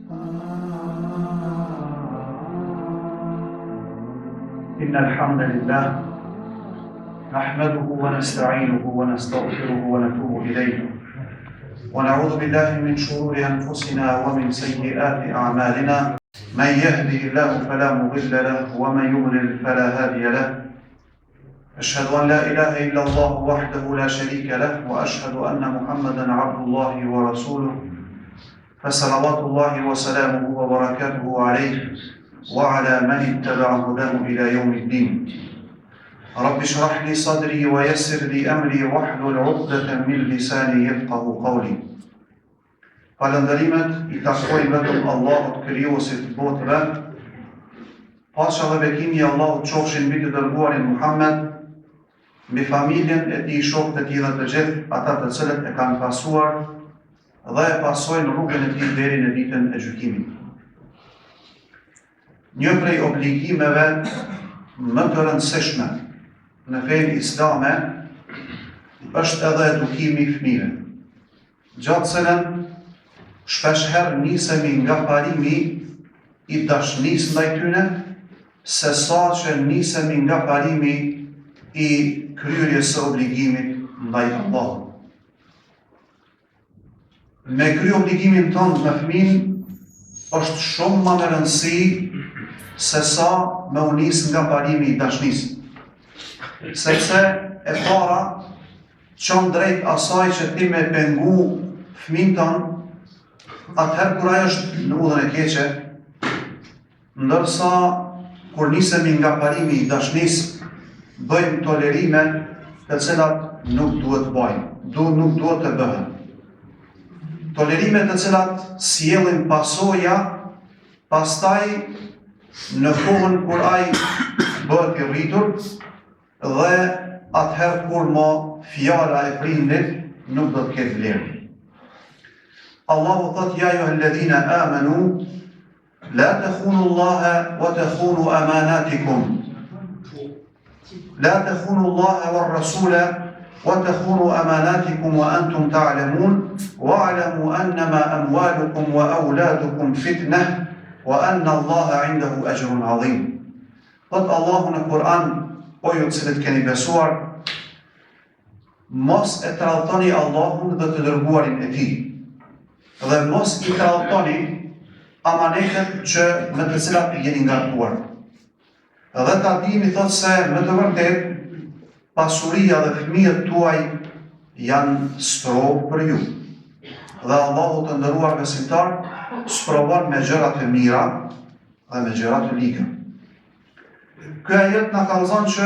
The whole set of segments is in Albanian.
إن الحمد لله نحمده ونستعينه ونستغفره ونتوب إليه ونعوذ بالله من شرور أنفسنا ومن سيئات أعمالنا من يهده الله فلا مضل له ومن يضلل فلا هادي له أشهد أن لا إله إلا الله وحده لا شريك له وأشهد أن محمدا عبد الله ورسوله فصلوات الله وسلامه وبركاته عليه وعلى من اتبع هداه إلى يوم الدين رب اشرح لي صدري ويسر لي أمري واحلل عقدة من لساني يفقهوا قولي. Falënderimet I takojnë vetëm Allahut krijuesit të botëve. Paqja dhe bekimi I Allahut qofshin mbi të dërguarin Muhammed, mbi familjen e tij, shokët e tij dhe të gjithë ata të cilët e kanë pasuar dhe e pasojnë rrugën e tij deri në ditën e gjykimit. Një prej obligimeve më të rëndësishme në fenë islame është edhe edukimi I fëmijëve, gjatë cilën shpeshherë nisemi nga parimi I dashnisë ndaj tyre, se sa që nisemi nga parimi I kryerjes së obligimit ndaj Allahut. Me kry obligimin tonë me fëmijën është shumë më në rëndësi se sa me u nis nga parimi I dashnisë. Sepse e para çon drejt asaj që ti me pengu fëmijën tonë atëherë kur ai është në udhën e keqe, ndërsa kur nisemi nga parimi I dashnisë, bëjmë tolerime të cilat nuk duhet të bëjmë, nuk duhet të bëhen. Tolerime të cilat sjellin pasoja pastaj në kohën kur ai bëhet I rritur dhe atëherë kur mo fjala e prindit nuk do të ketë vlerë. Allahu thot ja ayyuhalladhina amanu la takhunu Allaha wa takhunu amanatikum la takhunu Allaha war rasula wa takhunu amanatikum wa antum ta'lamun wa'lamu annama amwalukum wa auladukum fitnah wa anna Allaha 'indahu ajrun 'azim. Thot Allahu në Kur'an, o ju cilët keni besuar, mos e tradhtoni Allahun dhe të dërguarin e tij. Dhe mos I tradhtoni amanetet që me të cilat jeni ngarkuar. Dhe ta dini thot se me të vërtet pasuria dhe fëmijët tuaj janë sprovë për ju. Dhe Allahu të nderuar besimtar sprovon me gjëra të mira dhe me gjëra të liga. Ky ajet na kallëzon që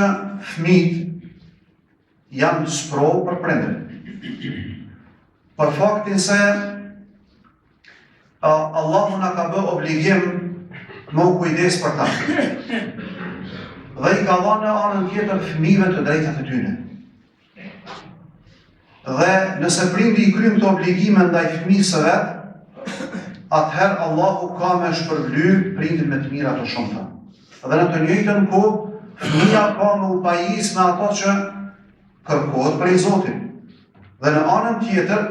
fëmijët janë sprovë për prindërit. Për faktin se Allahu na ka bë obligim me u kujdes për ta. Dhe I ka dhënë në anën tjetër fëmijëve të drejtat e tyre. Dhe nëse prindi I kryen këto obligime ndaj fëmijës së vet, atëherë Allahu ka me shpërbly prindin me të mira të shumta. Dhe në të njëjtën kohë, fëmia ka me u pajis me ato që kërkohet prej Zotit. Dhe në anën tjetër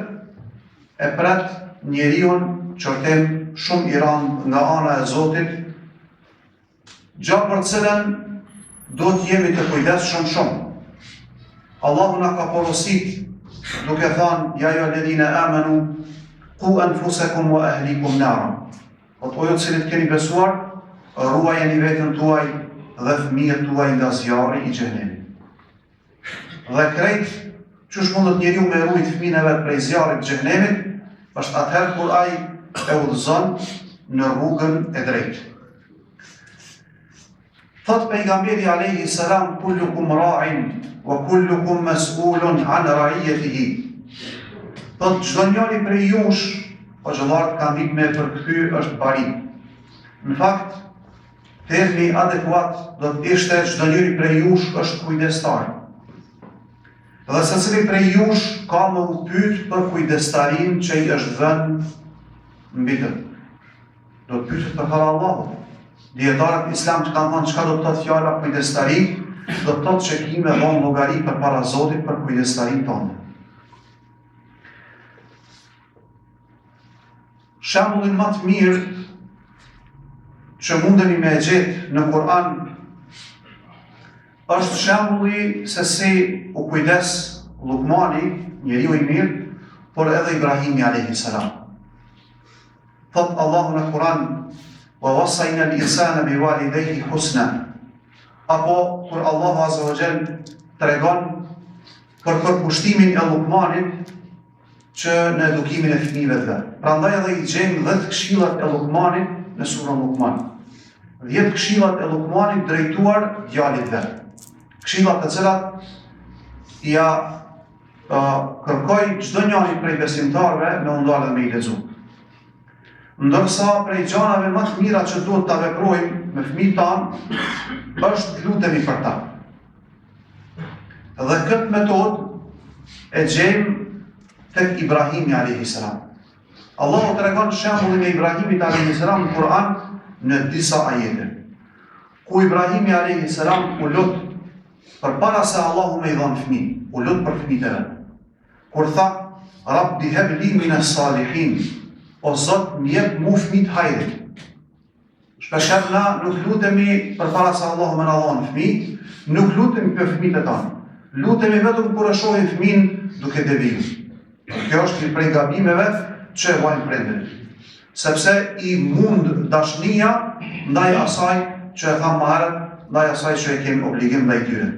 e pret njeriu qërtim shumë I rand nga ana e Zotit, gjatë për cilën do të jemi të kujdesshëm shumë. Allahu na ka porosit duke thënë ja ayyuhalladhina amanu qu anfusakum wa ahlikum nara. O ju cilët keni besuar, ruajeni veten tuaj dhe fëmijët tuaj nga zjarri I xhenemit. Dhe krejt çush mundet njeriu me rujt fëmijën e vet prej zjarrit të xhenemit, është atëherë kur ai e udhëzon në rrugën e drejtë. Thot pejgamberi alayhi salam kullukum ra'in wa kullukum mas'ulun 'an ra'iyatihi. Thot çdo njeri prej jush, o xhallar kanë ditë me përkthy është bari. Në fakt, termi adekuat do të ishte çdo njeri prej jush është kujdestar. Dhe secili prej jush ka më u pyet për kujdestarin që I është vënë mbi të. Do të pyetet për para Allahut. Dietarët islam që kanë thënë çka do të thotë fjala kujdestari, do të thotë që kime dhënë llogari për para Zotit për kujdestarin tonë. Shembullin më të mirë që mundemi me e gjetë në Kur'an është shembulli se si u kujdes Lukmani, njeriu i mirë, por edhe Ibrahimi alayhi salam. Thot Allahu në Kur'an: "Wa wassayna al-insana biwalidayhi husna." Apo kur Allahu azza wa jall tregon për përkushtimin e Lukmanit që në edukimin e fëmijëve të vet. Prandaj edhe i gjejmë 10 këshillat e Lukmanit në surën Lukman. 10 këshillat e Lukmanit drejtuar djalit vet. Këshillat të cilat ja kërkoj çdo njeri prej besimtarëve me u ndalë dhe me i lexu. Ndërsa prej gjanave më të mira që duhet ta veprojmë me fëmijët tanë është të lutemi për ta. Dhe këtë metodë e gjejmë tek Ibrahimi alayhi salam. Allahu tregon shembullin e Ibrahimit alayhi salam në Kur'an në disa ajete. Ku Ibrahimi alayhi salam u lut përpara se Allahu me i dhënë fëmijë, u lut për fëmijët e vet. Kur tha: "Rabbi hab li min as-salihin", o Zot, më jep mu fëmijë të hajrit. Shpeshherë na nuk lutemi përpara se Allahu më na dhënë fëmijë, nuk lutemi për fëmijët e tanë. Lutemi vetëm kur e shohim fëmin duke deviju. Kjo është prej gabimeve që e vajnë prindërit. Sepse i mund dashnia ndaj asaj që e thamë më herët, ndaj asaj që e kemi obligim ndaj tyre.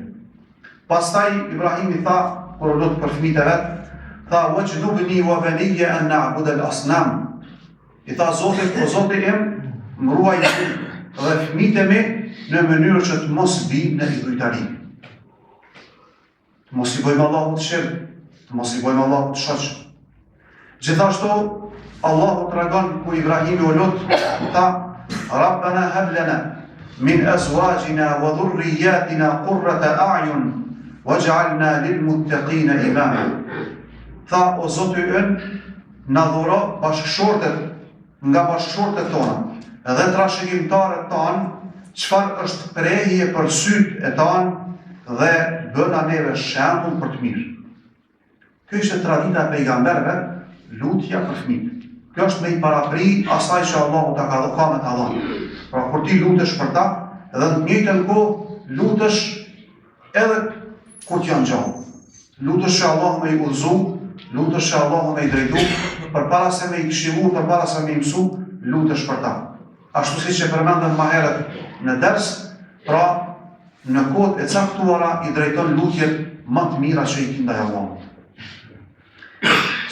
Pastaj Ibrahimi tha, kur u lut për fëmijët e vet, tha: "Wajnubni wa baniya an na'budu al-asnam." I tha Zotit: "O Zoti im, më ruaj dhe fëmijët e mi në mënyrë që të mos bijnë në idhujtari." Të mos i bëjmë Allahut shirk, të mos i bëjmë Allahut shoq. Gjithashtu Allahu tregon ku Ibrahimi u lut, tha: "Rabbana hab lana min azwajina wa dhurriyyatina qurrata a'yun waj'alna lil muttaqina imama." Tha: "O Zoti ynë, na dhuro bashkëshortet nga bashkëshortet tona dhe trashëgimtarët tanë, çfarë është prehje për sytë e tanë dhe bëna neve shembull për të mirë." Kjo ishte tradita e pejgamberëve, lutja për fëmijët. Kjo është me i parapri asaj që Allahu ta ka me ta dhënë. Pra kur ti lutesh për ta, edhe në të njëjtën kohë lutesh edhe kur të janë gjallë. Lutesh që Allahu me i udhëzu, lutesh që Allahu me i drejtu, përpara se me i këshillu, përpara se me i mësu, lutesh për ta. Ashtu siç e përmendëm më herët në ders, pra në kohët e caktuara i drejton lutjet më të mira që i ki ndaj Allahut.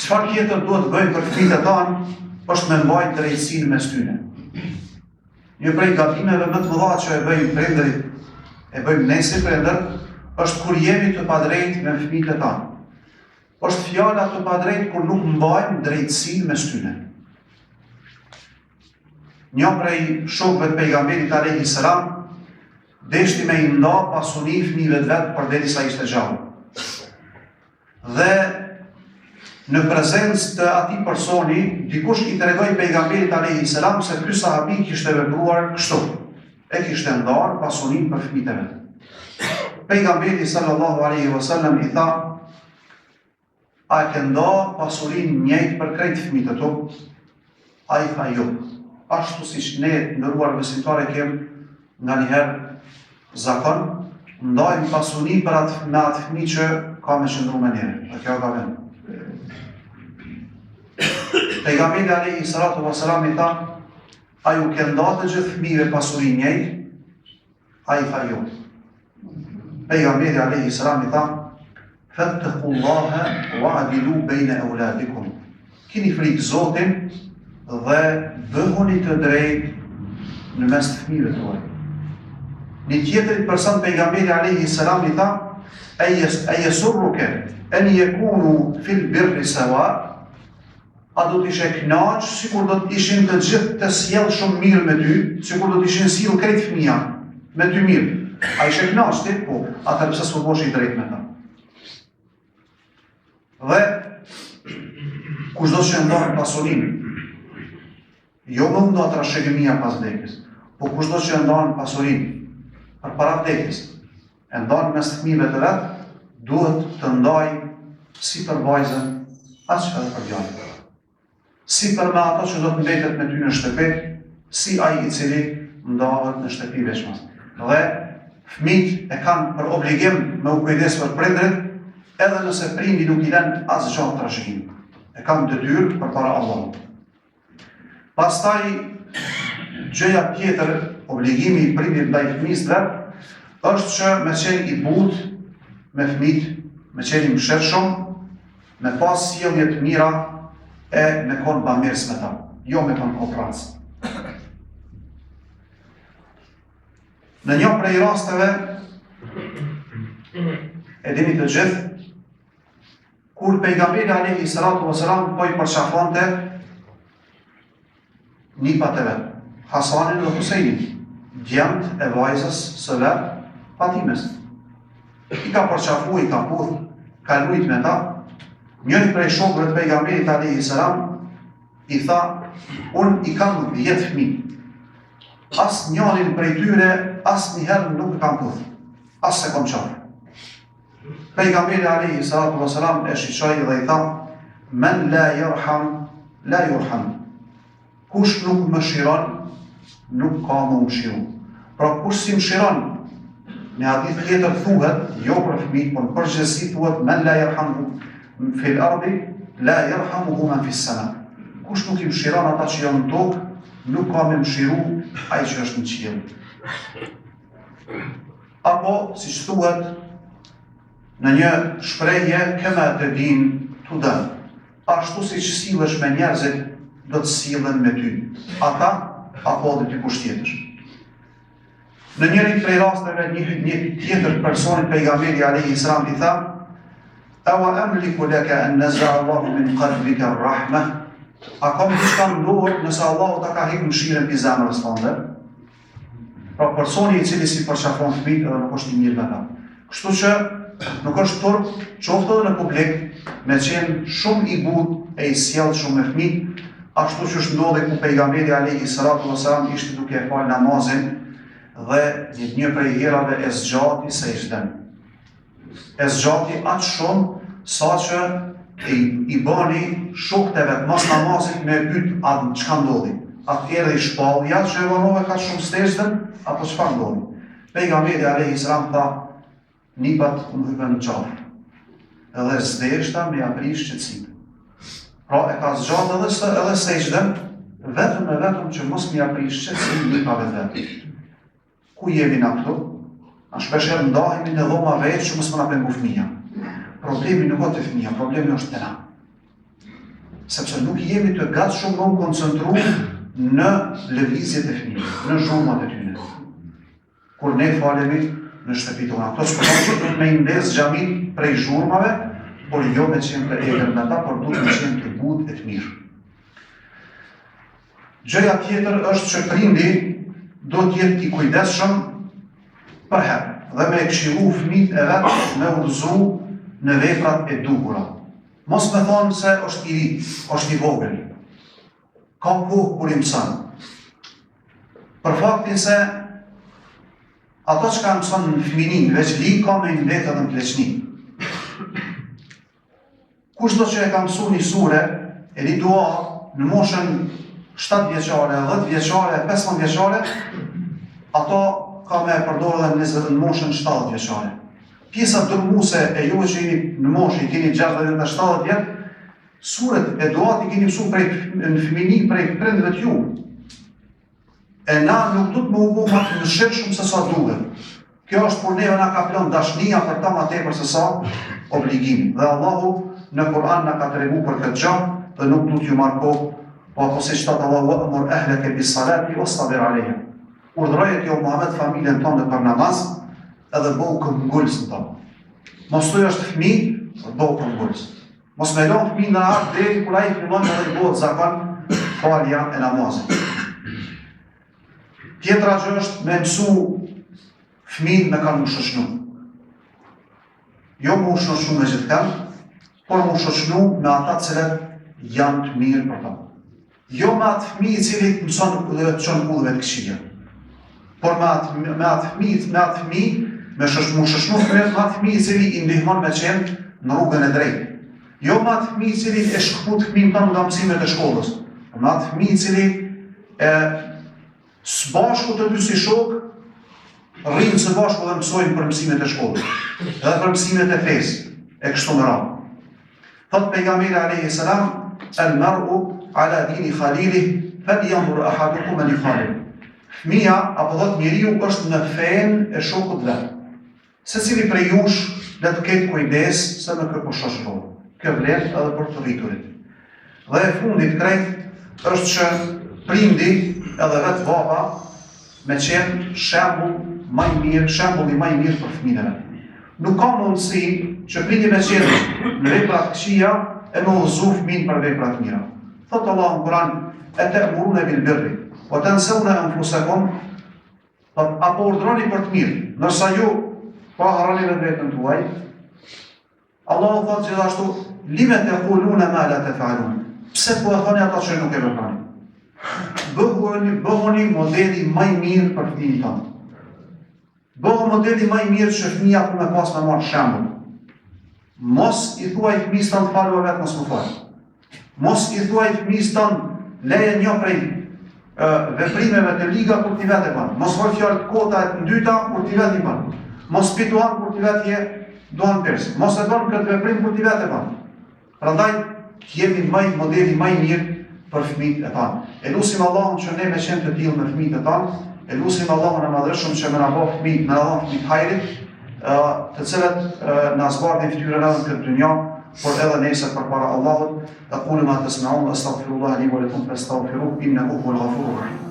Çfarë tjetër duhet të bëjmë për fëmijët e tanë është me mbajtë drejtësinë mes tyre. Një prej gabimeve më të mëdha që e bëjmë prindërit, e bëjmë ne si prindër, është kur jemi të padrejtë me fëmijët e tanë. Është fjala të padrejtë kur nuk mbajmë drejtësinë mes tyre. Një prej shokëve të pejgamberit alayhi salam deshti me i nda pasuni fëmijëve të vet përderisa ishte gjallë. Dhe në prezencë të atij personi, dikush i tregoi pejgamberit alayhi salam se ky sahabi kishte vepruar kështu. E kishte ndarë pasuninë për fëmijët e vet. Pejgamberi sallallahu alaihi wasallam i tha: "A e ke nda pasurinë njëjtë për krejt fëmijët e tu?" Ai tha: "Jo." Ashtu siç ne ndëruar besimtarë kemi nganjëherë zakon, ndajmë pasuni për atë fëmijë që ka me qëndru me njëre. Dhe kjo ka vend. Pejgamberi alayhi salatu wasalam i tha: "A ju ke nda të gjithë fëmijëve pasuri njëjtë?" Ai tha: "Jo." Pejgamberi alayhi salam i tha: "Fattaqullaha wa'dilu bayna awladikum." Kini frikë Zotin dhe bëhuni të drejtë në mes të fëmijëve tuaj. Një tjetër person pejgamberi alayhi salam i tha: "Ayesurruka an yakunu fil birri sawa?" A do t'ishe knaq, sikur do t'ishin të gjithë të sjellë shumë mirë me ty, sikur do t'ishin sjellë krejt fëmija me ty mirë. A ishe knaq ti? Po, atëherë pse s'u bosh i drejt me ta. Dhe kushdo që ndonë pasurinë, jo më ndo trashëgimia pas vdekjes, po kushdo që ndonë pasurinë përpara vdekjes, e ndonë mes fëmijëve të vet, duhet të ndaj si për vajzën, as që edhe për djalin. Si për me ato që do të mbetet me ty në shtëpi, si ai i cili ndahet në shtëpi veçmas. Dhe fëmijët e kanë për obligim me u kujdes për prindrit, edhe nëse prindi nuk i lën asgjë trashëgim. E kanë detyrë përpara Allahut. Pastaj gjëja tjetër, obligimi i prindit ndaj fëmijës vet, është që me qenë i butë me fëmijët, me qenë i mëshirshëm, me pas sjellje të mira e me kon bamirës me ta, jo me kon koprac. Në një prej rasteve, e dini të gjithë, kur pejgamberi alayhi salatu wasalam po i përqafante nipat e vet, Hasanin dhe Husejnin, djemt e vajzës së vet, Fatimes. I ka përqafu, i ka puth, ka lujt me ta. Njëri prej shokëve të pejgamberit alayhi salam i tha, unë i kam 10 fëmijë. As njërin prej tyre, as njëherë nuk i kam puth, as se kom qafë. Pejgamberi alayhi salatu wasalam e shiqoi dhe i tha, men la yarham, la yurham. Kush nuk më shiron, nuk ka më mëshiru. Pra kush si mëshiron, në hadith tjetër thuhet, jo për fëmijët, por në përgjithësi thuhet, men la yarhamu fil ardi, la yarhamuhu man fis sama. Kush nuk i mëshiron ata që janë në tokë, nuk ka më mëshiru ai që është në qiell. Apo, siç thuhet në një shprehje, kema të din të dënë. Ashtu si që sillesh me njerëzit, do të sillen me ty. Ata, apo dhe dikush tjetër. Në njërin prej rasteve, një tjetër personit pejgamberi alayhi salam i tha, awa amliku laka an naz'a Allahu min qalbika ar-rahma. A kam diçka në dorë nëse Allahu ta ka hequr mëshirën pi zemrës tënde? Pra personi i cili si përqafon fëmijët edhe nuk është i mirë me ta. Kështu që nuk është turp, qoftë edhe në publik, me qenë shumë i butë e i sjellë shumë me fëmijë, ashtu që është ndodhi ku pejgamberi alayhi salatu wasalam ishte duke e fal namazin dhe një prej herave e zgjati sejdën. E zgjati aq shumë sa që i bani shokët e vet mas namazit me pyet atë çka ndodhi. Atëherë i shpallja që e vanove ka shumë sejdën, apo çfarë ndodhi? Pejgamberi alayhi salam tha, nipat më hypen në qafë, edhe zdeshta me aprish qetësinë. Pra e ka zgjatë edhe sejdën, vetëm e vetëm që mos mi aprish qetësinë nipave të vetë. Ku jemi na këtu? Na shpeshherë ndahemi në dhoma vetë që mos më na pengu fëmija. Problemi nuk është te fëmija, problemi është te na. Sepse nuk jemi të gatshëm më koncentru në lëvizjet e fëmijëve, në zhurmat e tyre. Kur ne falemi në shtëpitë tona, ato s'po me ndez xhamin prej zhurmave, por jo me qenë të egër me ta, por duhet me qenë të butë e të mirë. Gjëja tjetër është që prindi do t'jetë i kujdesshëm për herë dhe me këshillu fëmijët e vetë me udhëzu në veprat e dukura. Mos me thonë se është i ri, është i vogël. Ka kohë kur i mëson. Për faktin se ato që ka mëson në fëminin, veç li ka me në vetë edhe në pleqni. Kushdo që e ka mësu një sure, e një dua në moshën 7 vjeqare, 10 vjeqare, 15 vjeqare, ato ka me përdorë dhe në moshën 7 vjeqare. Pjesa dërmuse e juve që jeni në moshë, i keni 60-70 vjetë, suret e duat i keni mësu në fëmini prej prindëve t'ju. E na nuk du të më uvo ma të nëshirë shumë se sa duhet. Kjo është por neve na ka plon dashnia për ta ma tepër se sa obligimi. Dhe Allahu në Kur'an na ka tregu për këtë gjë dhe nuk du t'ju marko, po apo si shtatë Allahu amur ehleke bis salati wastabir alejha. Urdhroje t'jo Muhammed familjen tonë për namaz edhe bëhu këmbgullës në tonë. Mos të është fëmi, bëhu këmbgullës. Mos me lonë fëmi në artë deri kur ai fillon edhe i bëhet zakon falja e namazit. Tjetra që është me mësu fëmijët me kanë më shoqnu. Jo më shoqnu me gjithë kanë, por më shoqnu me ata cilët janë të mirë për ta. Jo me atë fëmijë i cili mëson dhe të çon udhëve të këqija. Por me atë fëmijë, me shoqnu me atë fëmijë i cili i ndihmon me qenë në rrugën e drejtë. Jo me atë fëmijë i cili e shkput fëmijën tonë nga mësimet e shkollës. Me atë fëmijë i cili Së bashku të dy si shok, rrinë së bashku dhe mësojnë për mësimet e shkollës, edhe për mësimet e fesë, e kështu me radhë. Thot pejgamberi alayhi salam, al-mar'u ala dini khalilih, falyanzur ahadukum man yukhalil. Fëmia apo thot njeriu është në fenë e shokut vet. Secili prej jush le të ketë kujdes se në kë po shoqërohet. Kjo vlen edhe për të rriturit. Dhe e fundit krejt është që prindi edhe vetë baba me qenë shembulli më i mirë për fëmijën e vet. Nuk ka mundësi që prindi me qenë në vepra të këqija e me udhëzu fëmijën për vepra të mira. Thotë Allahu në Kur'an, "Atamuruna bil birri wa tansawna anfusakum", apo urdhroni për të mirë, ndërsa ju po harroni vetën tuaj. Allahu thotë gjithashtu, "Lima taquluna ma la taf'alun", pse po e thoni ata që nuk e bëni? Bëhuni modeli më i mirë për fëmijën tonë. Bëhu modeli më i mirë që fëmija ku me pas me marrë shembull. Mos i thuaj fëmijës tonë të falë vetë mos më falë. Mos i thuaj fëmijës tonë leje një prej veprimeve të liga kur ti vetë e banë. Mos fol fjalë kota e dyta kur ti vetë i banë. Mos pi duan kur ti vetë je duan pers. Mos e bën këtë veprim kur ti vetë e banë. Prandaj jemi modeli më i mirë për fëmijët e tanë. E lusim Allahun që ne me qenë të tillë me fëmijët e tanë, e lusim Allahun e madhëshëm që më na bëj fëmijë, më na dhon fëmijë hajrit, të cilët na zbardhin fytyrën edhe në këtë dynjë, por edhe nesër përpara Allahut. Aqulu ma tasma'un, astaghfirullaha li wa lakum fastaghfiruhu innahu huwal ghafurur rahim.